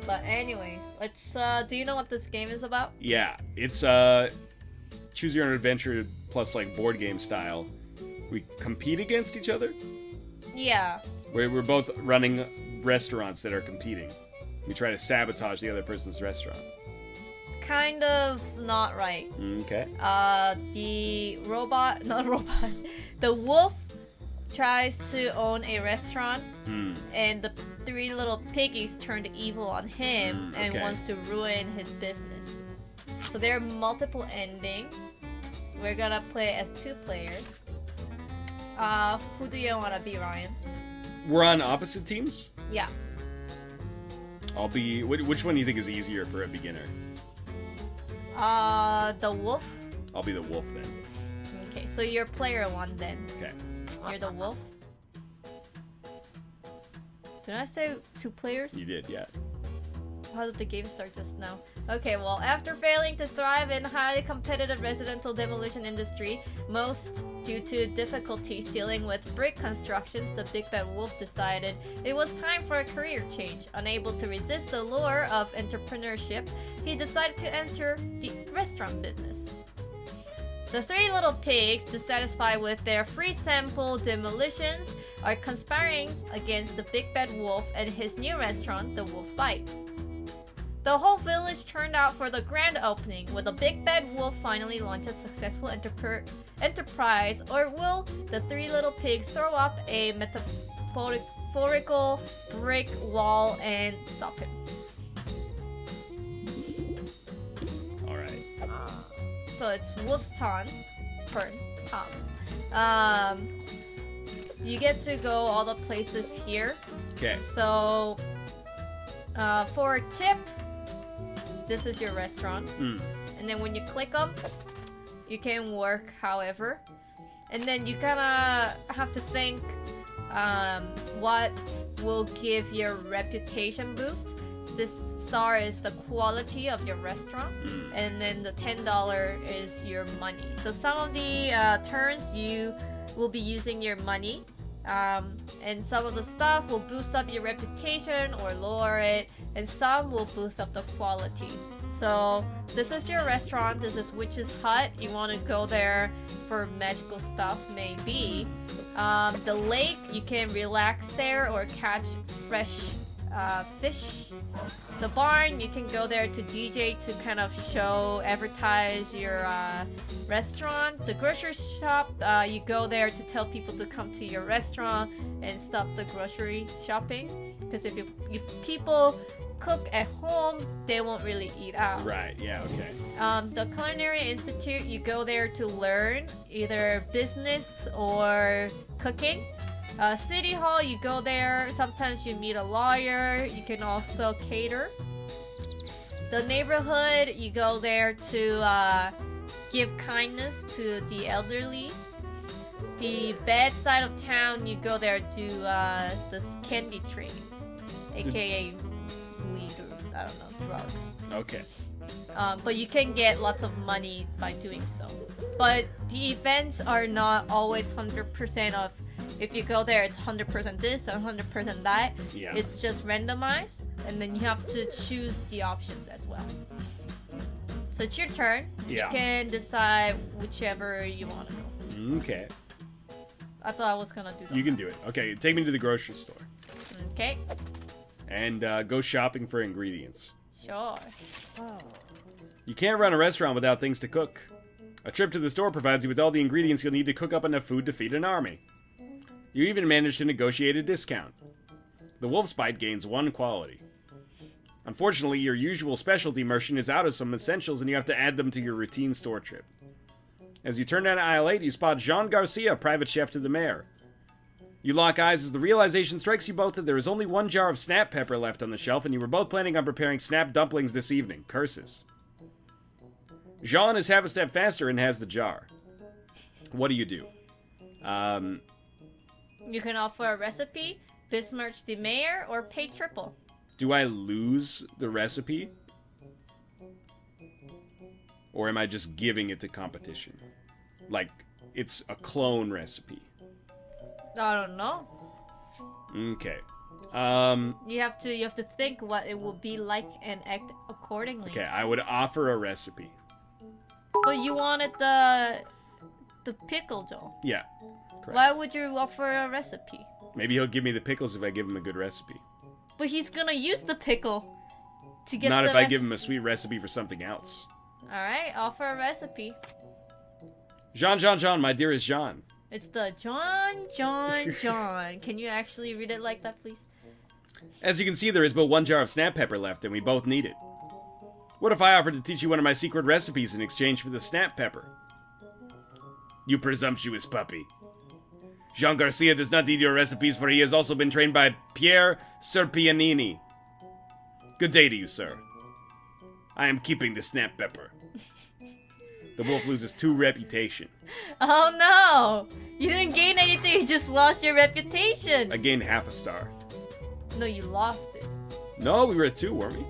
But anyways, let's, do you know what this game is about? Yeah, it's choose your own adventure plus like board game style. We compete against each other. Yeah. We're both running restaurants that are competing. We try to sabotage the other person's restaurant. Kind of not right. Okay. The robot, not robot, the wolf tries to own a restaurant, and the three little piggies turned evil on him and wants to ruin his business. So there are multiple endings. We're gonna play as 2 players. Who do you want to be, Ryan? We're on opposite teams? Yeah. I'll be... Which one do you think is easier for a beginner? The wolf. I'll be the wolf then. Okay, so you're player 1 then. Okay. You're the wolf. Did I say 2 players? You did, yeah. How did the game start just now? Okay, well, after failing to thrive in highly competitive residential demolition industry, most due to difficulties dealing with brick constructions, the Big Bad Wolf decided it was time for a career change. Unable to resist the lure of entrepreneurship, he decided to enter the restaurant business. The 3 little pigs, dissatisfied with their free sample demolitions, are conspiring against the Big Bad Wolf and his new restaurant, the Wolf's Bite. The whole village turned out for the grand opening. Will the Big Bad Wolf finally launch a successful enterprise, or will the 3 little pigs throw up a metaphorical brick wall and stop him? Alright. So it's Wolf's turn. You get to go all the places here. Okay. So, for a tip, this is your restaurant. And then when you click them, you can work however. And then you kinda have to think what will give your reputation boost. This star is the quality of your restaurant, and then the $10 is your money. So some of the turns you will be using your money, and some of the stuff will boost up your reputation or lower it, and some will boost up the quality. So this is your restaurant, this is Witch's Hut. You want to go there for magical stuff, maybe. The lake, you can relax there or catch fresh fish. The barn, you can go there to DJ to kind of advertise your restaurant. The grocery shop, you go there to tell people to come to your restaurant and stop the grocery shopping. Because if people cook at home, they won't really eat out. Right, yeah, okay. The Culinary Institute, you go there to learn either business or cooking. City Hall, you go there, sometimes you meet a lawyer, you can also cater. The neighborhood, you go there to give kindness to the elderly. The bad side of town, you go there to this candy tree, aka weed or, I don't know, drug. Okay. But you can get lots of money by doing so. But the events are not always 100% of, if you go there, it's 100% this and 100% that. Yeah. It's just randomized, and then you have to choose the options as well. So it's your turn. Yeah. You can decide whichever you want to go. Okay. I thought I was gonna do that. You can do it. Okay, take me to the grocery store. Okay. And go shopping for ingredients. Sure. You can't run a restaurant without things to cook. A trip to the store provides you with all the ingredients you'll need to cook up enough food to feed an army. You even managed to negotiate a discount. The Wolf's Bite gains 1 quality. Unfortunately, your usual specialty merchant is out of some essentials and you have to add them to your routine store trip. As you turn down aisle 8, you spot Jean Garcia, private chef to the mayor. You lock eyes as the realization strikes you both that there is only 1 jar of snap pepper left on the shelf and you were both planning on preparing snap dumplings this evening. Curses. Jean is half a step faster and has the jar. What do you do? You can offer a recipe, besmirch the mayor, or pay triple. Do I lose the recipe? Or am I just giving it to competition? Like, it's a clone recipe. I don't know. Okay. You have to think what it will be like and act accordingly. Okay, I would offer a recipe. But you wanted the pickle, Joel. Yeah, correct. Why would you offer a recipe? Maybe he'll give me the pickles if I give him a good recipe. But he's gonna use the pickle to get Not the if I give him a sweet recipe for something else. Alright, offer a recipe. Jean, my dearest Jean. It's the John. Can you actually read it like that, please? As you can see, there is but one jar of snap pepper left, and we both need it. What if I offered to teach you one of my secret recipes in exchange for the snap pepper? You presumptuous puppy. Jean Garcia does not need your recipes, for he has also been trained by Pierre Serpianini. Good day to you, sir. I am keeping the snap pepper. The wolf loses 2 reputation. Oh no! You didn't gain anything, you just lost your reputation! I gained half a star. No, you lost it. No, we were at 2, weren't we?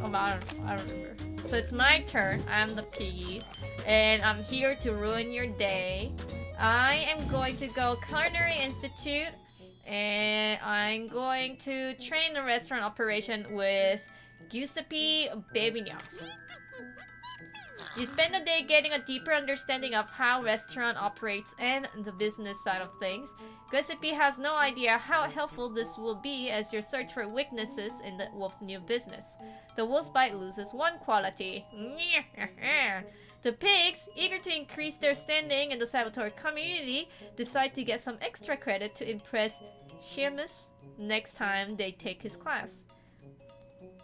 Oh, I don't remember. So it's my turn. I'm the piggy. And I'm here to ruin your day. I am going to go Culinary Institute. And I'm going to train a restaurant operation with Giuseppe Babignacs. You spend a day getting a deeper understanding of how restaurant operates and the business side of things. Giuseppe has no idea how helpful this will be as you search for weaknesses in the wolf's new business. The wolf's bite loses 1 quality. The pigs, eager to increase their standing in the Sabotage community, decide to get some extra credit to impress Seamus next time they take his class.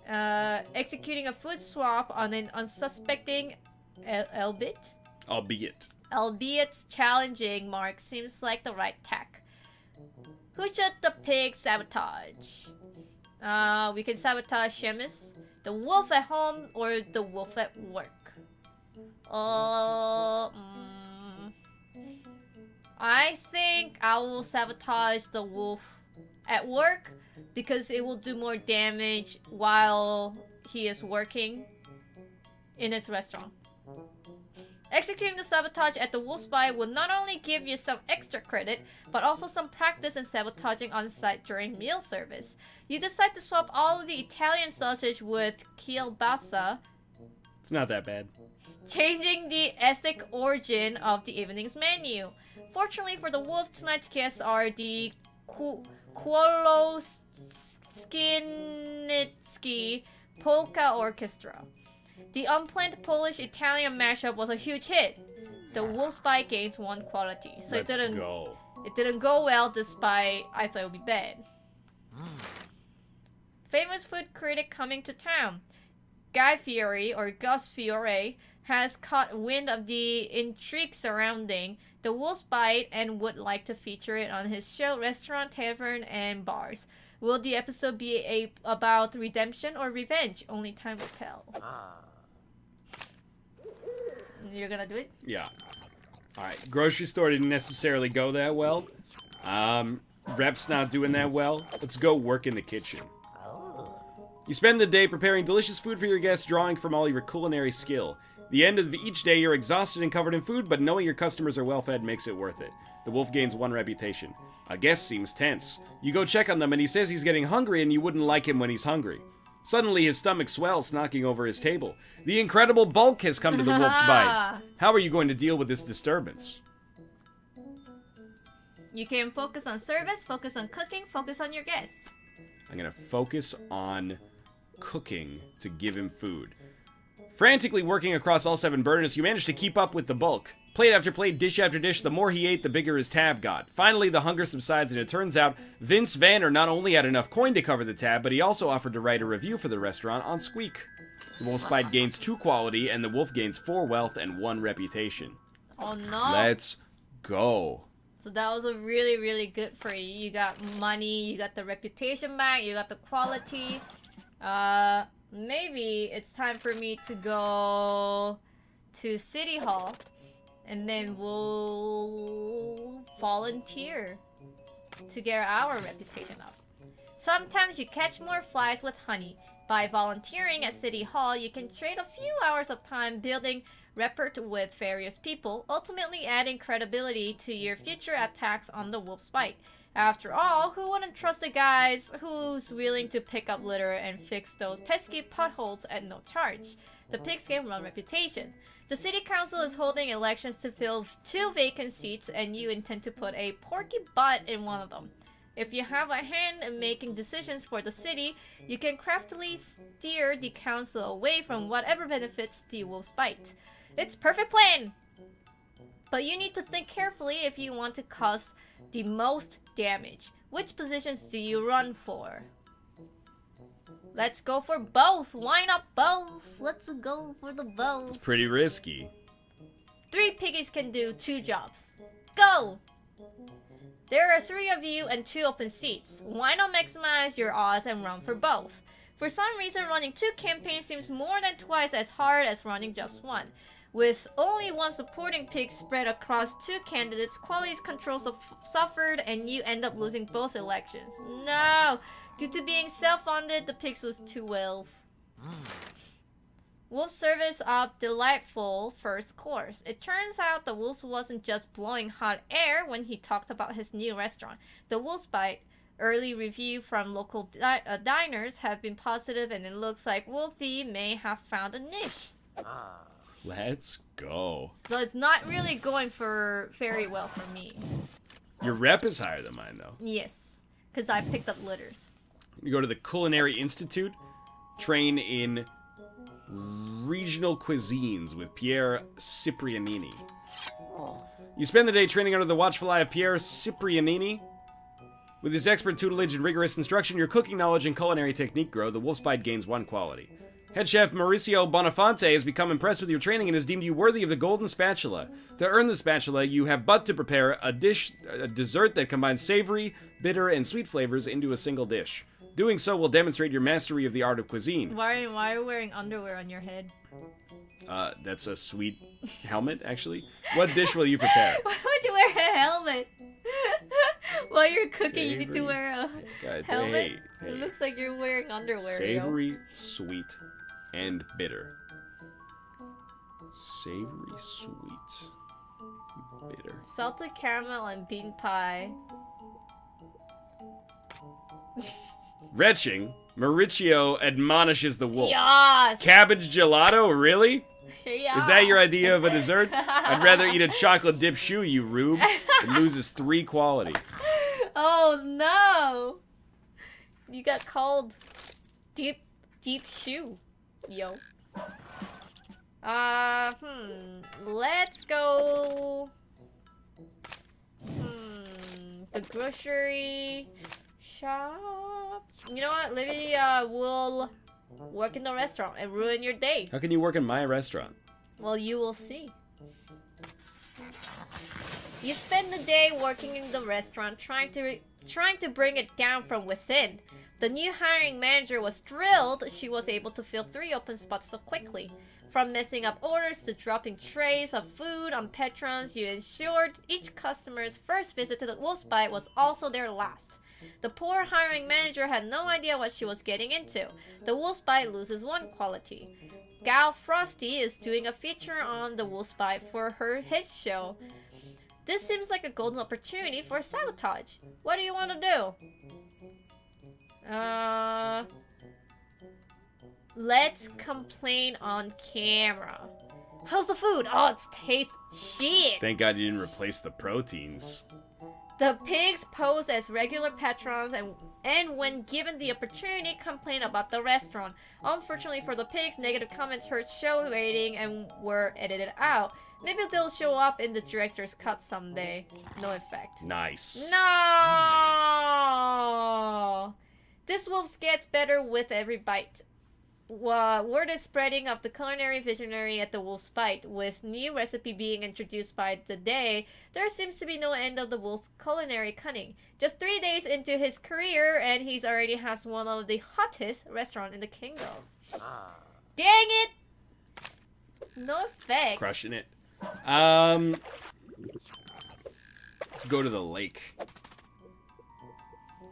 Executing a food swap on an unsuspecting albeit challenging mark seems like the right tack. Who should the pig sabotage? We can sabotage Seamus, the wolf at home, or the wolf at work. I think I will sabotage the wolf at work because it will do more damage while he is working in his restaurant. Executing the sabotage at the wolf spy will not only give you some extra credit, but also some practice in sabotaging on site during meal service. You decide to swap all of the Italian sausage with kielbasa. It's not that bad. Changing the ethnic origin of the evening's menu. Fortunately for the wolf, tonight's guests are the Kowalski Polka Orchestra. The unplanned Polish-Italian mashup was a huge hit. The wolf spy gains 1 quality. So it didn't go well despite I thought it would be bad. Famous food critic coming to town. Guy Fieri, or Gus Fiore, has caught wind of the intrigue surrounding the wolf's bite and would like to feature it on his show Restaurant, Tavern, and Bars. Will the episode be about redemption or revenge? Only time will tell. You're gonna do it? Yeah. Alright, grocery store didn't necessarily go that well. Rep's not doing that well. Let's go work in the kitchen. You spend the day preparing delicious food for your guests, drawing from all your culinary skill. The end of each day, you're exhausted and covered in food, but knowing your customers are well-fed makes it worth it. The wolf gains 1 reputation. A guest seems tense. You go check on them, and he says he's getting hungry, and you wouldn't like him when he's hungry. Suddenly, his stomach swells, knocking over his table. The incredible bulk has come to the wolf's bite. How are you going to deal with this disturbance? You can focus on service, focus on cooking, focus on your guests. I'm going to focus on cooking to give him food. Frantically working across all 7 burners, you managed to keep up with the bulk. Plate after plate, dish after dish, the more he ate, the bigger his tab got. Finally, the hunger subsides, and it turns out Vince Vanner not only had enough coin to cover the tab, but he also offered to write a review for the restaurant on Squeak. The wolf's bite gains 2 quality, and the wolf gains 4 wealth and 1 reputation. Oh no! Let's go. So that was a really, really good for you. You got money, you got the reputation back, you got the quality. Maybe it's time for me to go to City Hall, and then we'll volunteer to get our reputation up. Sometimes you catch more flies with honey. By volunteering at City Hall, you can trade a few hours of time building rapport with various people, ultimately adding credibility to your future attacks on the wolf's bite. After all, who wouldn't trust the guys who's willing to pick up litter and fix those pesky potholes at no charge? The pigs can run reputation. The city council is holding elections to fill 2 vacant seats, and you intend to put a porky butt in one of them. If you have a hand in making decisions for the city, you can craftily steer the council away from whatever benefits the wolf's bite. It's perfect plan! But you need to think carefully if you want to cause the most damage. Which positions do you run for? Let's go for both. Why not both? Let's go for the both. It's pretty risky. 3 piggies can do 2 jobs. Go! There are 3 of you and 2 open seats. Why not maximize your odds and run for both? For some reason, running 2 campaigns seems more than twice as hard as running just one. With only 1 supporting pig spread across 2 candidates, quality control suffered and you end up losing both elections. No! Due to being self-funded, the pigs was too wealth. Wolf service up delightful first course. It turns out the wolf wasn't just blowing hot air when he talked about his new restaurant. The Wolf's Bite early review from local diners have been positive, and it looks like Wolfie may have found a niche. Let's go. So it's not really going very well for me. Your rep is higher than mine, though. Yes, because I picked up litters. You go to the Culinary Institute, train in regional cuisines with Pierre Ciprianini. You spend the day training under the watchful eye of Pierre Ciprianini. With his expert tutelage and rigorous instruction, your cooking knowledge and culinary technique grow. The Wolf's Bite gains 1 quality. Head chef Mauricio Bonafante has become impressed with your training and has deemed you worthy of the golden spatula. To earn the spatula, you have but to prepare a dessert that combines savory, bitter, and sweet flavors into a single dish. Doing so will demonstrate your mastery of the art of cuisine. Why are you wearing underwear on your head? That's a sweet helmet, actually. What dish will you prepare? Why would you wear a helmet? While you're cooking, Savory. You need to wear a helmet? Hey. It looks like you're wearing underwear. Savory, sweet, and bitter. Savory, sweet, bitter. Salted caramel and bean pie. Retching, Mauricio admonishes the wolf. Yes! Cabbage gelato, really? Yeah. Is that your idea of a dessert? I'd rather eat a chocolate dip shoe, you rube. It loses 3 quality. Oh no! You got called deep shoe, yo. Let's go. The grocery shop. You know what? Maybe we'll work in the restaurant and ruin your day. How can you work in my restaurant? Well, you will see. You spend the day working in the restaurant, trying to bring it down from within. The new hiring manager was thrilled she was able to fill 3 open spots so quickly. From messing up orders to dropping trays of food on patrons, you ensured each customer's first visit to the Wolf's Bite was also their last. The poor hiring manager had no idea what she was getting into. The Wolf's Bite loses 1 quality. Gal Frosty is doing a feature on the Wolf's Bite for her hit show. This seems like a golden opportunity for Sabotage. What do you want to do? Let's complain on camera. How's the food? Oh, it tastes shit. Thank God you didn't replace the proteins. The pigs pose as regular patrons and when given the opportunity, complain about the restaurant. Unfortunately for the pigs, negative comments hurt show rating and were edited out. Maybe they'll show up in the director's cut someday. No effect. Nice. No! This wolf gets better with every bite. Word is spreading of the culinary visionary at the Wolf's Bite. With new recipe being introduced by the day, there seems to be no end of the wolf's culinary cunning. Just 3 days into his career, and he's already has one of the hottest restaurants in the kingdom. Dang it! No effect. Crushing it. Let's go to the lake.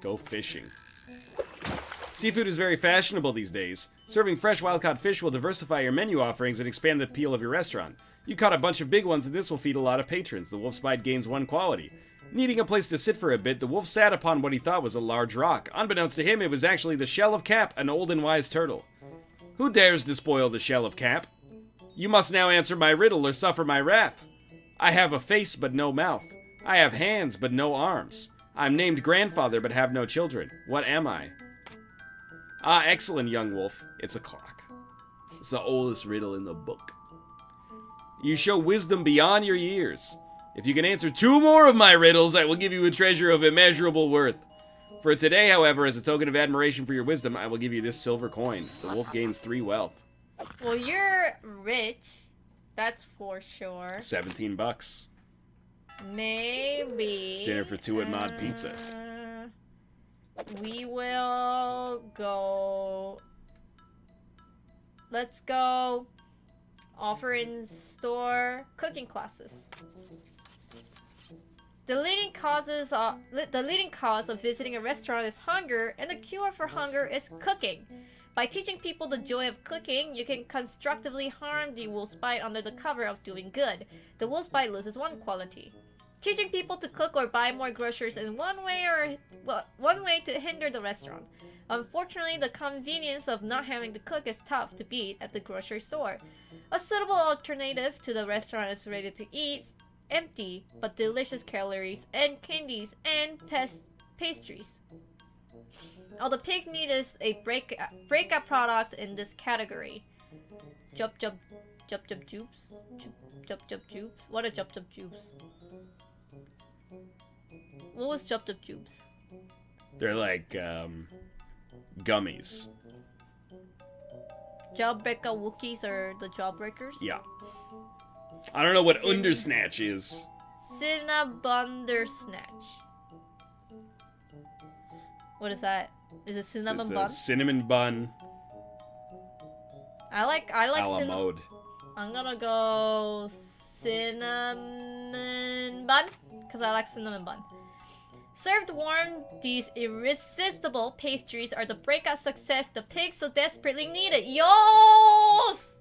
Go fishing. Seafood is very fashionable these days. Serving fresh wild-caught fish will diversify your menu offerings and expand the appeal of your restaurant. You caught a bunch of big ones and this will feed a lot of patrons. The Wolf's Bite gains 1 quality. Needing a place to sit for a bit, the wolf sat upon what he thought was a large rock. Unbeknownst to him, it was actually the shell of Cap, an old and wise turtle. Who dares despoil the shell of Cap? You must now answer my riddle or suffer my wrath. I have a face but no mouth. I have hands but no arms. I'm named grandfather but have no children. What am I? Ah, excellent, young wolf. It's a clock. It's the oldest riddle in the book. You show wisdom beyond your years. If you can answer 2 more of my riddles, I will give you a treasure of immeasurable worth. For today, however, as a token of admiration for your wisdom, I will give you this silver coin. The wolf gains 3 wealth. Well, you're rich. That's for sure. 17 bucks. Maybe. Dinner for 2 at Mod Pizza. We will go... Let's go offer in store cooking classes. The leading cause of visiting a restaurant is hunger, and the cure for hunger is cooking. By teaching people the joy of cooking, you can constructively harm the wolf's bite under the cover of doing good. The wolf's bite loses 1 quality. Teaching people to cook or buy more groceries is one way to hinder the restaurant. Unfortunately, the convenience of not having to cook is tough to beat at the grocery store. A suitable alternative to the restaurant is ready-to-eat, empty but delicious calories and candies and pastries. All the pigs need is a breakout product in this category. Jup jubes. What are jup jubes? What was jup jubes? They're like gummies. Jawbreaker Wookiees are the jawbreakers? Yeah. I don't know what Undersnatch is. Cinnabundersnatch. What is that? Is it cinnamon bun? It's a cinnamon bun. I like mode. I'm gonna go cinnamon bun because I like cinnamon bun. Served warm, these irresistible pastries are the breakout success the pigs so desperately needed. Yos!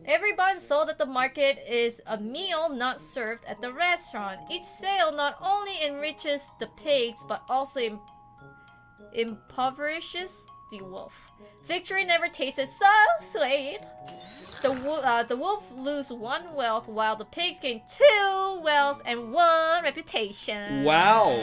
Every bun sold at the market is a meal not served at the restaurant. Each sale not only enriches the pigs but also impoverishes the wolf. Victory never tasted so sweet. The wolf lose 1 wealth while the pigs gain 2 wealth and 1 reputation. Wow.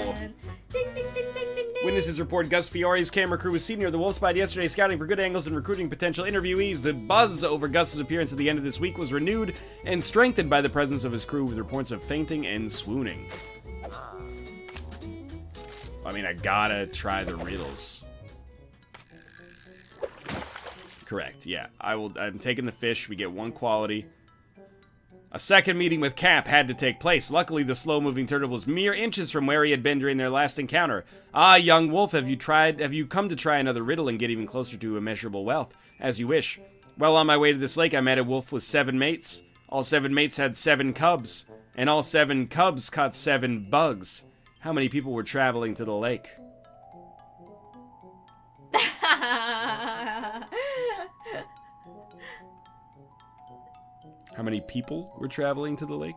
Ding, ding, ding, ding, ding, ding. Witnesses report Gus Fiore's camera crew was seen near the wolf spot yesterday scouting for good angles and recruiting potential interviewees. The buzz over Gus's appearance at the end of this week was renewed and strengthened by the presence of his crew with reports of fainting and swooning. I mean, I gotta try the riddles. Correct, yeah. I'm taking the fish. We get 1 quality. A second meeting with Cap had to take place. Luckily, the slow-moving turtle was mere inches from where he had been during their last encounter. Ah, young wolf, have you come to try another riddle and get even closer to immeasurable wealth? As you wish. Well, on my way to this lake, I met a wolf with 7 mates. All 7 mates had 7 cubs. And all 7 cubs caught 7 bugs. How many people were traveling to the lake? How many people were traveling to the lake?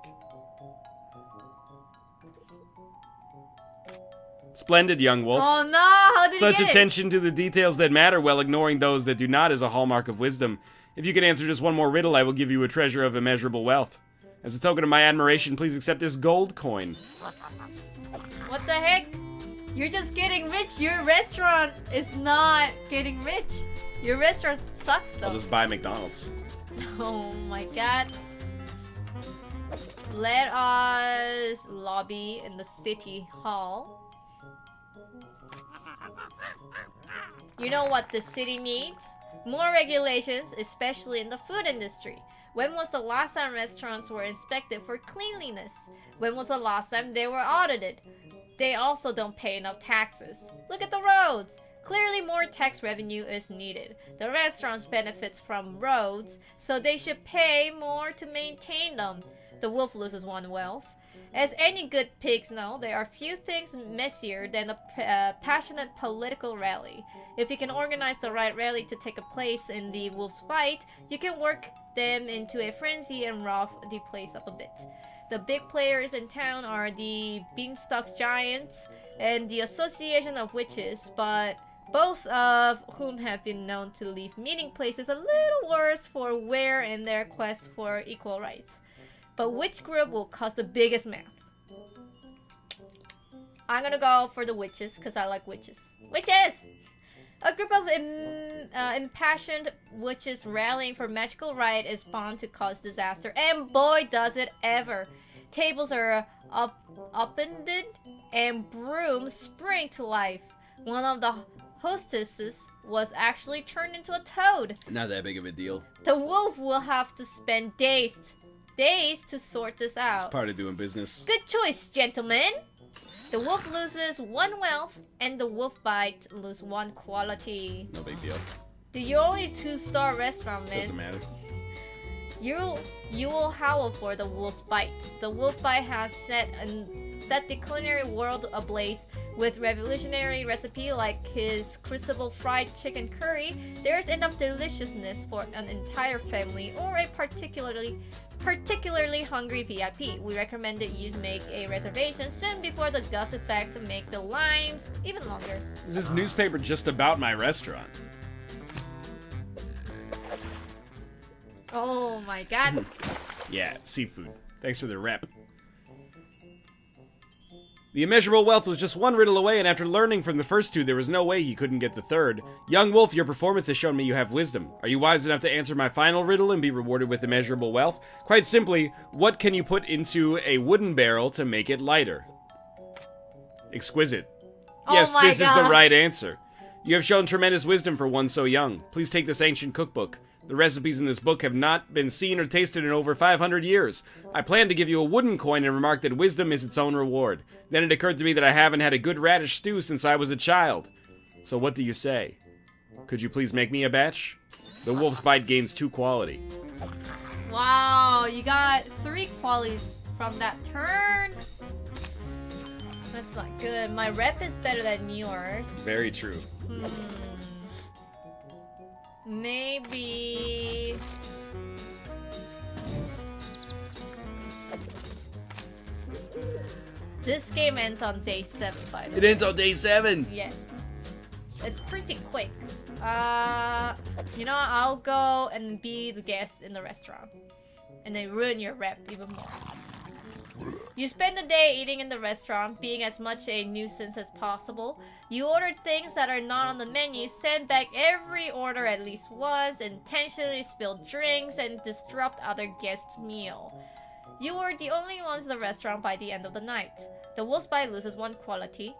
Splendid, young wolf. Oh no, how did Such you get attention to the details that matter while ignoring those that do not is a hallmark of wisdom. If you can answer just 1 more riddle, I will give you a treasure of immeasurable wealth. As a token of my admiration, please accept this gold coin. What the heck? You're just getting rich. Your restaurant is not getting rich. Your restaurant sucks though. I'll just buy McDonald's. Oh my god. Let us lobby in the city hall. You know what the city needs? More regulations, especially in the food industry. When was the last time restaurants were inspected for cleanliness? When was the last time they were audited? They also don't pay enough taxes. Look at the roads. Clearly more tax revenue is needed. The restaurants benefit from roads, so they should pay more to maintain them. The wolf loses 1 wealth. As any good pigs know, there are few things messier than a passionate political rally. If you can organize the right rally to take place in the wolf's fight, you can work them into a frenzy and rough the place up a bit. The big players in town are the Beanstalk Giants and the Association of Witches, but both of whom have been known to leave meeting places a little worse for wear in their quest for equal rights. But which group will cause the biggest math? I'm gonna go for the witches, because I like witches. Witches! A group of impassioned witches rallying for magical right is bound to cause disaster, and boy does it ever! Tables are upended, and brooms spring to life. One of the hostesses was actually turned into a toad. Not that big of a deal. The wolf will have to spend days to sort this out. It's part of doing business. Good choice, gentlemen! The wolf loses 1 wealth, and the wolf bite lose 1 quality. No big deal. Do you only 2-star restaurant, man? Doesn't matter. You will howl for the wolf's bite. The wolf bite has set the culinary world ablaze with revolutionary recipe like his crucible fried chicken curry. There's enough deliciousness for an entire family or a particularly hungry VIP. We recommend that you make a reservation soon before the gust effect to make the lines even longer. Is this newspaper just about my restaurant? Oh my god. Yeah, seafood. Thanks for the rep. The immeasurable wealth was just 1 riddle away, and after learning from the first 2, there was no way he couldn't get the 3rd. Young wolf, your performance has shown me you have wisdom. Are you wise enough to answer my final riddle and be rewarded with immeasurable wealth? Quite simply, what can you put into a wooden barrel to make it lighter? Exquisite. Yes, oh this is the right answer. You have shown tremendous wisdom for one so young. Please take this ancient cookbook. The recipes in this book have not been seen or tasted in over 500 years. I planned to give you a wooden coin and remark that wisdom is its own reward. Then it occurred to me that I haven't had a good radish stew since I was a child. So what do you say? Could you please make me a batch? The wolf's bite gains 2 quality. Wow, you got 3 qualities from that turn. That's not good. My rep is better than yours. Very true. Maybe... This game ends on day 7, by the way. It ends on day 7! Yes. It's pretty quick. You know, I'll go and be the guest in the restaurant. And then ruin your rep even more. You spend the day eating in the restaurant, being as much a nuisance as possible. You order things that are not on the menu, send back every order at least once, intentionally spill drinks, and disrupt other guests' meal. You were the only ones in the restaurant by the end of the night. The wolf's bite loses 1 quality.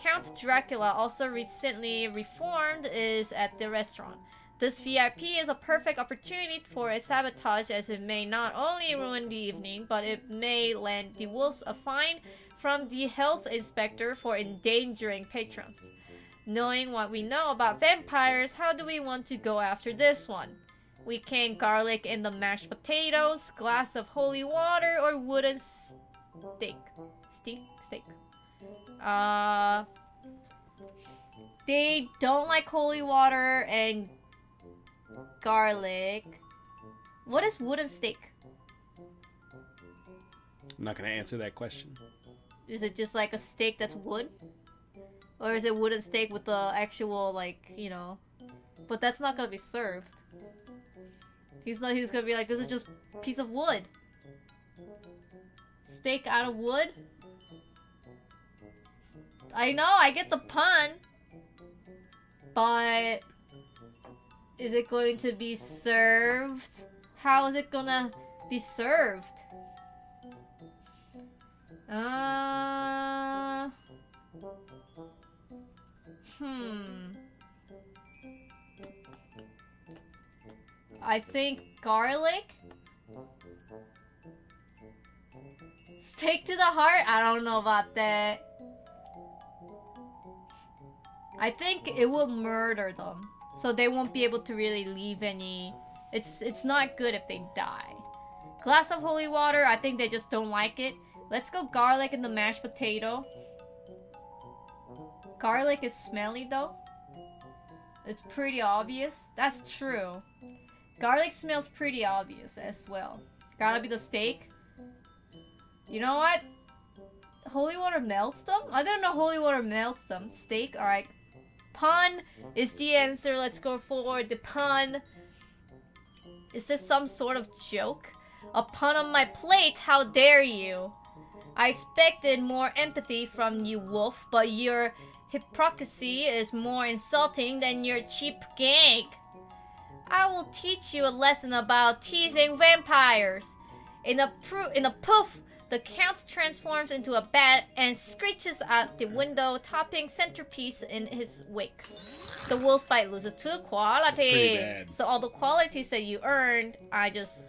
Count Dracula, also recently reformed, is at the restaurant. This VIP is a perfect opportunity for a sabotage, as it may not only ruin the evening, but it may land the wolves a fine from the health inspector for endangering patrons. Knowing what we know about vampires, how do we want to go after this one? We can garlic in the mashed potatoes, glass of holy water, or wooden steak. Steak. They don't like holy water and garlic. What is wooden steak? I'm not gonna answer that question. Is it just like a steak that's wood? Or is it wooden steak with the actual, like, you know... But that's not gonna be served. He's gonna be like, this is just a piece of wood. Steak out of wood? I know, I get the pun. But... is it going to be served? How is it gonna be served? I think garlic? Steak to the heart? I don't know about that. I think it will murder them. So they won't be able to really leave any... It's not good if they die. Glass of holy water, I think they just don't like it. Let's go garlic in the mashed potato. Garlic is smelly though. It's pretty obvious. That's true. Garlic smells pretty obvious as well. Gotta be the steak. You know what? Holy water melts them? I don't know holy water melts them. Steak? Alright. Pun is the answer. Let's go for the pun. Is this some sort of joke? A pun on my plate? How dare you? I expected more empathy from you, Wolf, but your hypocrisy is more insulting than your cheap gag. I will teach you a lesson about teasing vampires. In a poof, the Count transforms into a bat and screeches out the window, topping centerpiece in his wake. The wolf's bite loses 2 quality. So all the qualities that you earned, I just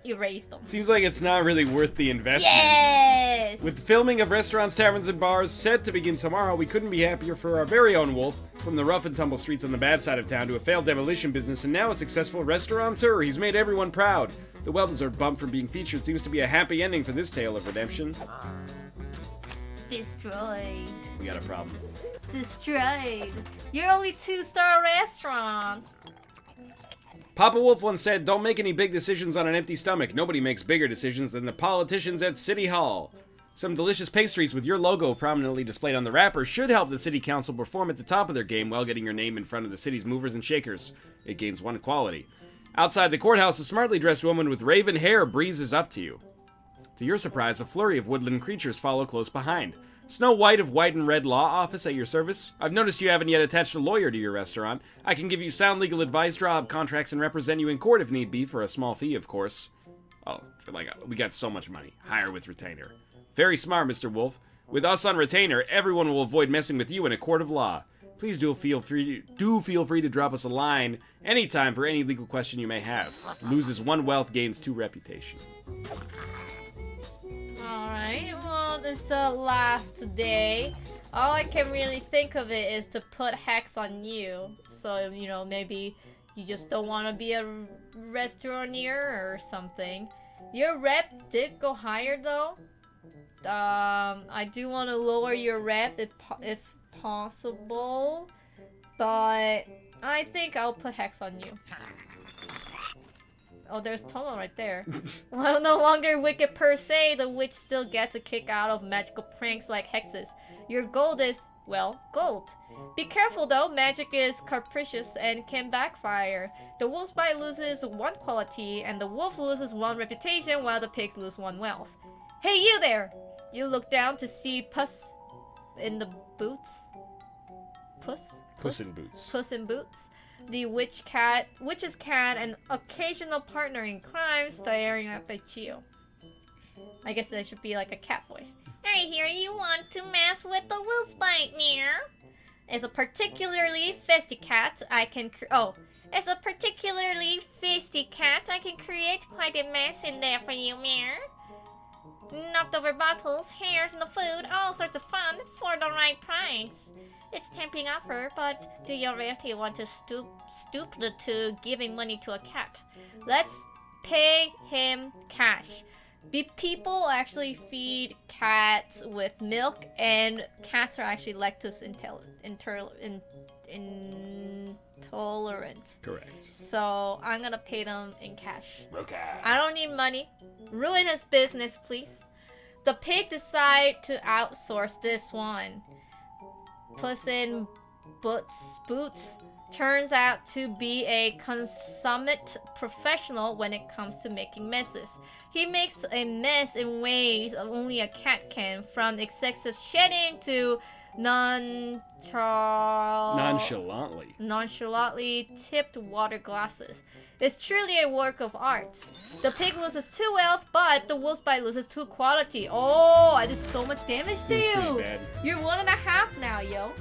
erased them. Seems like it's not really worth the investment. Yes! With the filming of Restaurants, Taverns, and Bars set to begin tomorrow, we couldn't be happier for our very own Wolf. From the rough and tumble streets on the bad side of town to a failed demolition business and now a successful restaurateur, he's made everyone proud. The well-deserved bump from being featured seems to be a happy ending for this tale of redemption. Destroyed. We got a problem. Destroyed. You're only 2-star restaurant. Papa Wolf once said, "Don't make any big decisions on an empty stomach. Nobody makes bigger decisions than the politicians at City Hall." Some delicious pastries with your logo prominently displayed on the wrapper should help the city council perform at the top of their game while getting your name in front of the city's movers and shakers. It gains 1 quality. Outside the courthouse, a smartly dressed woman with raven hair breezes up to you. To your surprise, a flurry of woodland creatures follow close behind. Snow White of White and Red Law Office at your service. I've noticed you haven't yet attached a lawyer to your restaurant. I can give you sound legal advice, draw up contracts, and represent you in court if need be, for a small fee, of course. Oh, we got so much money. Hire with retainer. Very smart, Mr. Wolf. With us on retainer, everyone will avoid messing with you in a court of law. Please do feel free to drop us a line anytime for any legal question you may have. Loses 1 wealth, gains 2 reputation. Alright, well, this is the last day. All I can really think of it is to put hex on you. So, you know, maybe you just don't want to be a restaurateur or something. Your rep did go higher, though. I do want to lower your rep if possible, but I think I'll put hex on you. Oh, there's Tomo right there. While no longer wicked per se, the witch still gets a kick out of magical pranks like hexes. Your gold is, well, gold. Be careful though, magic is capricious and can backfire. The wolf's bite loses 1 quality, and the wolf loses 1 reputation, while the pigs lose 1 wealth. Hey, you there! You look down to see Puss in the boots. Puss in Boots. Puss in Boots. The witch's cat, and occasional partner in crime staring up at you. I guess that should be like a cat voice. I hear you want to mess with the wolf's bite, Mir. As a particularly feisty cat, I can create quite a mess in there for you, Mir. Knocked over bottles, hairs in the food, all sorts of fun for the right price. It's tempting offer, but do you really want to stoop to giving money to a cat? Let's pay him cash. People actually feed cats with milk, and cats are actually lactose intolerant. Correct. So I'm gonna pay them in cash. Okay. I don't need money. Ruin his business, please. The pig decide to outsource this one. Puss in Boots turns out to be a consummate professional when it comes to making messes. He makes a mess in ways only a cat can, from excessive shedding to nonchalantly tipped water glasses. It's truly a work of art. The pig loses 2 wealth, but the wolf's bite loses 2 quality. Oh, I did so much damage to you. You're 1.5 now, yo.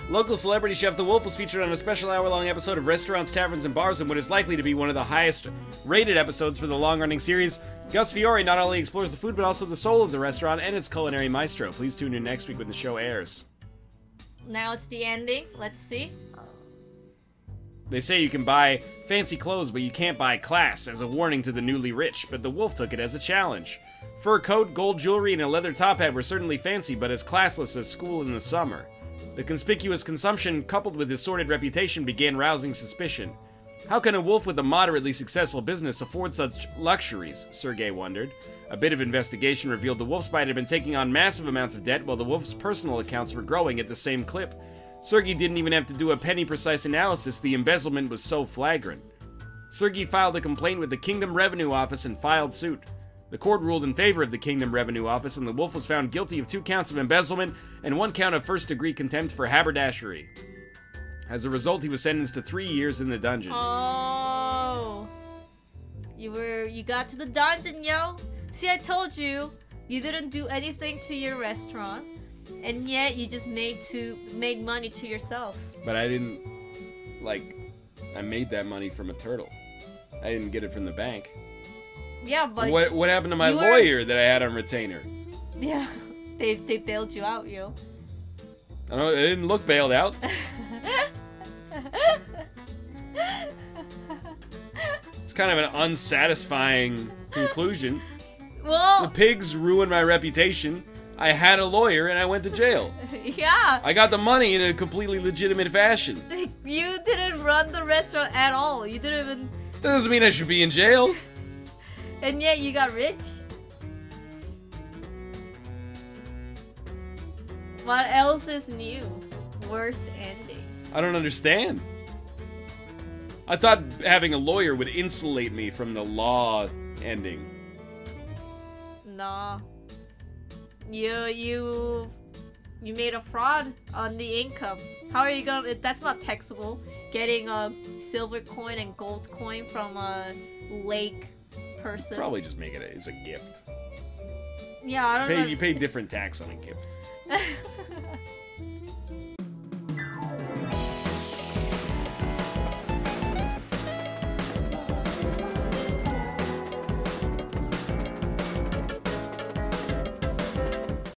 Local celebrity chef The Wolf was featured on a special hour-long episode of Restaurants, Taverns, and Bars in what is likely to be one of the highest-rated episodes for the long-running series. Gus Fiore not only explores the food, but also the soul of the restaurant and its culinary maestro. Please tune in next week when the show airs. Now it's the ending. Let's see. They say you can buy fancy clothes, but you can't buy class, as a warning to the newly rich, but The Wolf took it as a challenge. Fur coat, gold jewelry, and a leather top hat were certainly fancy, but as classless as school in the summer. The conspicuous consumption, coupled with his sordid reputation, began rousing suspicion. How can a wolf with a moderately successful business afford such luxuries? Sergei wondered. A bit of investigation revealed the wolf's bite had been taking on massive amounts of debt while the wolf's personal accounts were growing at the same clip. Sergei didn't even have to do a penny-precise analysis, the embezzlement was so flagrant. Sergei filed a complaint with the Kingdom Revenue Office and filed suit. The court ruled in favor of the Kingdom Revenue Office, and the wolf was found guilty of 2 counts of embezzlement and 1 count of first-degree contempt for haberdashery. As a result, he was sentenced to 3 years in the dungeon. Oh, you got to the dungeon, yo. See, I told you, you didn't do anything to your restaurant, and yet you just made money to yourself. But I didn't, I made that money from a turtle. I didn't get it from the bank. Yeah, but what happened to my lawyer that I had on retainer? Yeah, they bailed you out, yo. I don't know, it didn't look bailed out. It's kind of an unsatisfying conclusion. Well, the pigs ruined my reputation. I had a lawyer and I went to jail. Yeah. I got the money in a completely legitimate fashion. You didn't run the restaurant at all. You didn't even... That doesn't mean I should be in jail. And yet you got rich? What else is new? Worst ending. I don't understand. I thought having a lawyer would insulate me from the law ending. Nah. You made a fraud on the income. How are you gonna... That's not taxable. Getting a silver coin and gold coin from a lake person. Probably just make it as a gift. Yeah, I don't know. You pay different tax on a gift.